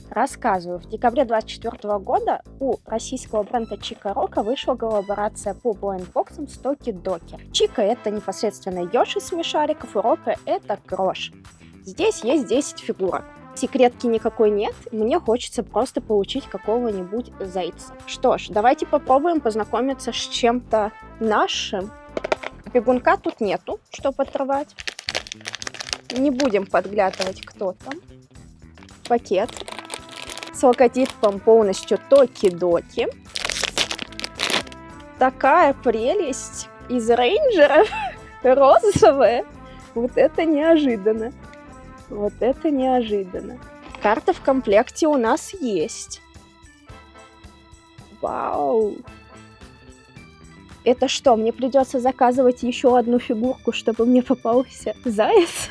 Рассказываю. В декабре 2024 года у российского бренда Чика Рока вышла коллаборация по блайндбоксам с Токи Доки. Чика — это непосредственно Йоши из смешариков, и Рока — это Крош. Здесь есть 10 фигурок. Секретки никакой нет, мне хочется просто получить какого-нибудь зайца. Что ж, давайте попробуем познакомиться с чем-то нашим. Бегунка тут нету, чтобы отрывать. Не будем подглядывать, кто там. Пакет с логотипом полностью Токи-Доки. Такая прелесть из рейнджеров. Розовая. Вот это неожиданно. Вот это неожиданно. Карта в комплекте у нас есть. Вау. Это что, мне придется заказывать еще одну фигурку, чтобы мне попался заяц?